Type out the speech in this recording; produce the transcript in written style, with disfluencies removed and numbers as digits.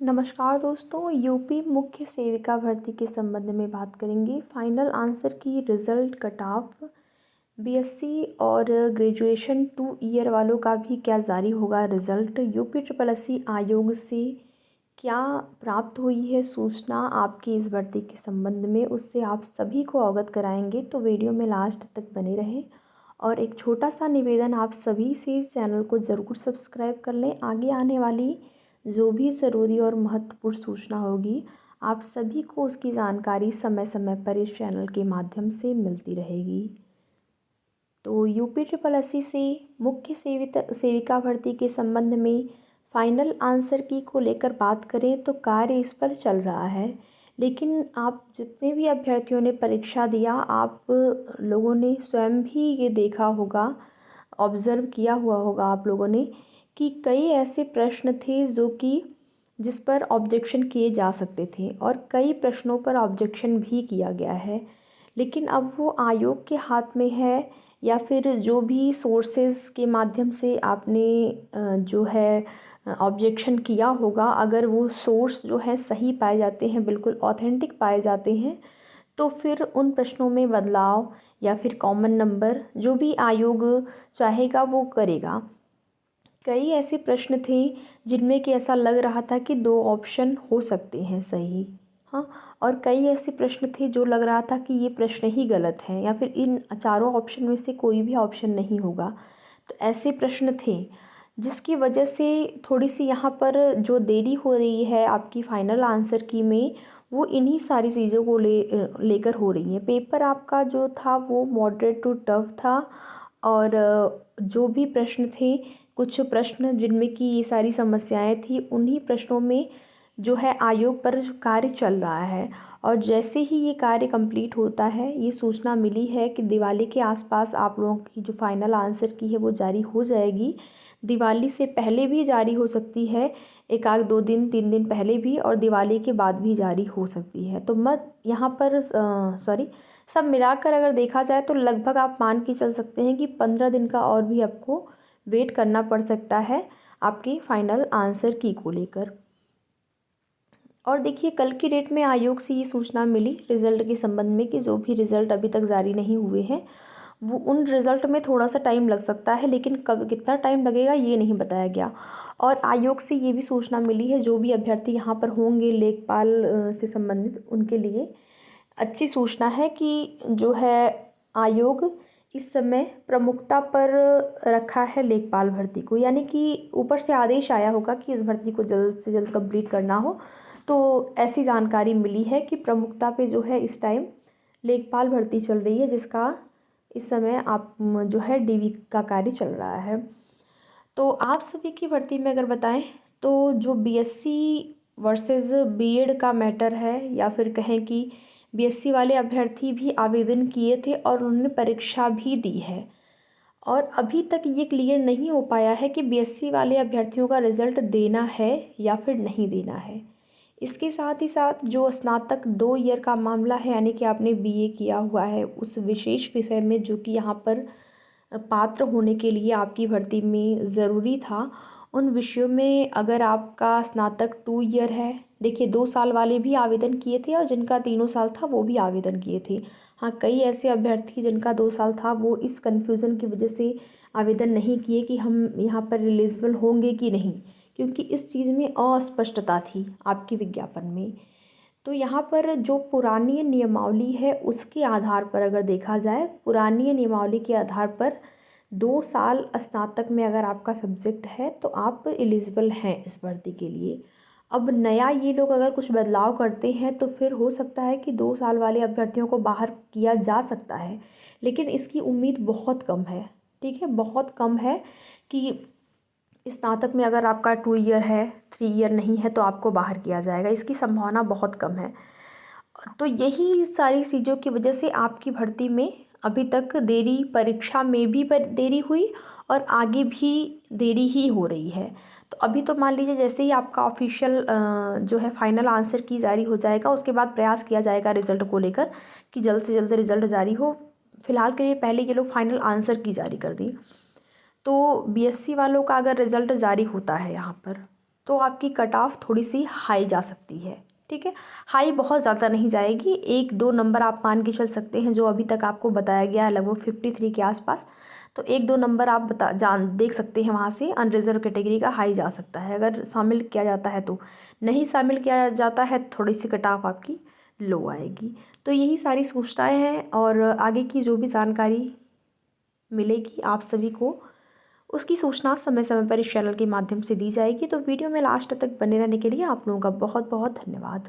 नमस्कार दोस्तों, यूपी मुख्य सेविका भर्ती के संबंध में बात करेंगे। फाइनल आंसर की रिज़ल्ट कट ऑफ बीएससी और ग्रेजुएशन 2 ईयर वालों का भी क्या जारी होगा रिज़ल्ट। यूपी ट्रिपल एससी आयोग से क्या प्राप्त हुई है सूचना आपकी इस भर्ती के संबंध में, उससे आप सभी को अवगत कराएंगे। तो वीडियो में लास्ट तक बने रहें और एक छोटा सा निवेदन आप सभी से, इस चैनल को ज़रूर सब्सक्राइब कर लें। आगे आने वाली जो भी ज़रूरी और महत्वपूर्ण सूचना होगी, आप सभी को उसकी जानकारी समय समय पर इस चैनल के माध्यम से मिलती रहेगी। तो यूपी ट्रिपल एससी से मुख्य सेविका भर्ती के संबंध में फाइनल आंसर की को लेकर बात करें तो कार्य इस पर चल रहा है। लेकिन आप जितने भी अभ्यर्थियों ने परीक्षा दिया, आप लोगों ने स्वयं भी ये देखा होगा, ऑब्ज़र्व किया हुआ होगा आप लोगों ने कि कई ऐसे प्रश्न थे जो कि जिस पर ऑब्जेक्शन किए जा सकते थे और कई प्रश्नों पर ऑब्जेक्शन भी किया गया है। लेकिन अब वो आयोग के हाथ में है, या फिर जो भी सोर्सेज के माध्यम से आपने जो है ऑब्जेक्शन किया होगा, अगर वो सोर्स जो है सही पाए जाते हैं, बिल्कुल ऑथेंटिक पाए जाते हैं, तो फिर उन प्रश्नों में बदलाव या फिर कॉमन नंबर जो भी आयोग चाहेगा वो करेगा। कई ऐसे प्रश्न थे जिनमें कि ऐसा लग रहा था कि 2 ऑप्शन हो सकते हैं सही, हाँ, और कई ऐसे प्रश्न थे जो लग रहा था कि ये प्रश्न ही गलत है या फिर इन चारों ऑप्शन में से कोई भी ऑप्शन नहीं होगा। तो ऐसे प्रश्न थे जिसकी वजह से थोड़ी सी यहाँ पर जो देरी हो रही है आपकी फाइनल आंसर की में, वो इन्हीं सारी चीज़ों को लेकर हो रही है। पेपर आपका जो था वो मॉडरेट टू टफ था और जो भी प्रश्न थे, कुछ प्रश्न जिनमें कि ये सारी समस्याएं थी, उन्हीं प्रश्नों में जो है आयोग पर कार्य चल रहा है। और जैसे ही ये कार्य कंप्लीट होता है, ये सूचना मिली है कि दिवाली के आसपास आप लोगों की जो फाइनल आंसर की है वो जारी हो जाएगी। दिवाली से पहले भी जारी हो सकती है, एक आध 2 दिन 3 दिन पहले भी, और दिवाली के बाद भी जारी हो सकती है। तो मत यहाँ पर सब मिलाकर अगर देखा जाए तो लगभग आप मान के चल सकते हैं कि 15 दिन का और भी आपको वेट करना पड़ सकता है आपकी फाइनल आंसर की को लेकर। और देखिए, कल की डेट में आयोग से ये सूचना मिली रिज़ल्ट के संबंध में कि जो भी रिज़ल्ट अभी तक जारी नहीं हुए हैं, वो उन रिज़ल्ट में थोड़ा सा टाइम लग सकता है, लेकिन कब कितना टाइम लगेगा ये नहीं बताया गया। और आयोग से ये भी सूचना मिली है, जो भी अभ्यर्थी यहाँ पर होंगे लेखपाल से संबंधित, उनके लिए अच्छी सूचना है कि जो है आयोग इस समय प्रमुखता पर रखा है लेखपाल भर्ती को। यानी कि ऊपर से आदेश आया होगा कि इस भर्ती को जल्द से जल्द कंप्लीट करना हो, तो ऐसी जानकारी मिली है कि प्रमुखता पे जो है इस टाइम लेखपाल भर्ती चल रही है, जिसका इस समय आप जो है डीवी का कार्य चल रहा है। तो आप सभी की भर्ती में अगर बताएं तो जो बीएससी वर्सेस बीएड का मैटर है, या फिर कहें कि बीएससी वाले अभ्यर्थी भी आवेदन किए थे और उन्होंने परीक्षा भी दी है, और अभी तक ये क्लियर नहीं हो पाया है कि बीएससी वाले अभ्यर्थियों का रिज़ल्ट देना है या फिर नहीं देना है। इसके साथ ही साथ जो स्नातक 2 ईयर का मामला है, यानी कि आपने बीए किया हुआ है उस विशेष विषय में, जो कि यहाँ पर पात्र होने के लिए आपकी भर्ती में ज़रूरी था, उन विषयों में अगर आपका स्नातक 2 ईयर है, देखिए 2 साल वाले भी आवेदन किए थे और जिनका 3 साल था वो भी आवेदन किए थे। हाँ, कई ऐसे अभ्यर्थी जिनका 2 साल था वो इस कन्फ्यूज़न की वजह से आवेदन नहीं किए कि हम यहाँ पर एलिजिबल होंगे कि नहीं, क्योंकि इस चीज़ में अस्पष्टता थी आपके विज्ञापन में। तो यहाँ पर जो पुरानी नियमावली है उसके आधार पर अगर देखा जाए, पुरानी नियमावली के आधार पर 2 साल स्नातक में अगर आपका सब्जेक्ट है तो आप एलिजिबल हैं इस भर्ती के लिए। अब नया ये लोग अगर कुछ बदलाव करते हैं तो फिर हो सकता है कि 2 साल वाले अभ्यर्थियों को बाहर किया जा सकता है, लेकिन इसकी उम्मीद बहुत कम है। ठीक है, बहुत कम है कि स्नातक में अगर आपका 2 ईयर है, 3 ईयर नहीं है, तो आपको बाहर किया जाएगा, इसकी संभावना बहुत कम है। तो यही सारी चीज़ों की वजह से आपकी भर्ती में अभी तक देरी, परीक्षा में भी देरी हुई और आगे भी देरी ही हो रही है। तो अभी तो मान लीजिए जैसे ही आपका ऑफिशियल जो है फाइनल आंसर की जारी हो जाएगा, उसके बाद प्रयास किया जाएगा रिज़ल्ट को लेकर कि जल्द से जल्द रिज़ल्ट जारी हो। फिलहाल के लिए पहले ये लोग फाइनल आंसर की जारी कर दी। तो बीएससी वालों का अगर रिज़ल्ट जारी होता है यहाँ पर, तो आपकी कट ऑफ थोड़ी सी हाई जा सकती है। ठीक है, हाई बहुत ज़्यादा नहीं जाएगी, 1-2 नंबर आप मान के चल सकते हैं, जो अभी तक आपको बताया गया है लगभग 53 के आसपास। तो 1-2 नंबर आप देख सकते हैं, वहाँ से अनरिजर्व कैटेगरी का हाई जा सकता है अगर शामिल किया जाता है। तो नहीं शामिल किया जाता है, थोड़ी सी कट ऑफ आपकी लो आएगी। तो यही सारी सूचनाएँ हैं, और आगे की जो भी जानकारी मिलेगी आप सभी को, उसकी सूचना समय समय पर इस चैनल के माध्यम से दी जाएगी। तो वीडियो में लास्ट तक बने रहने के लिए आप लोगों का बहुत बहुत धन्यवाद।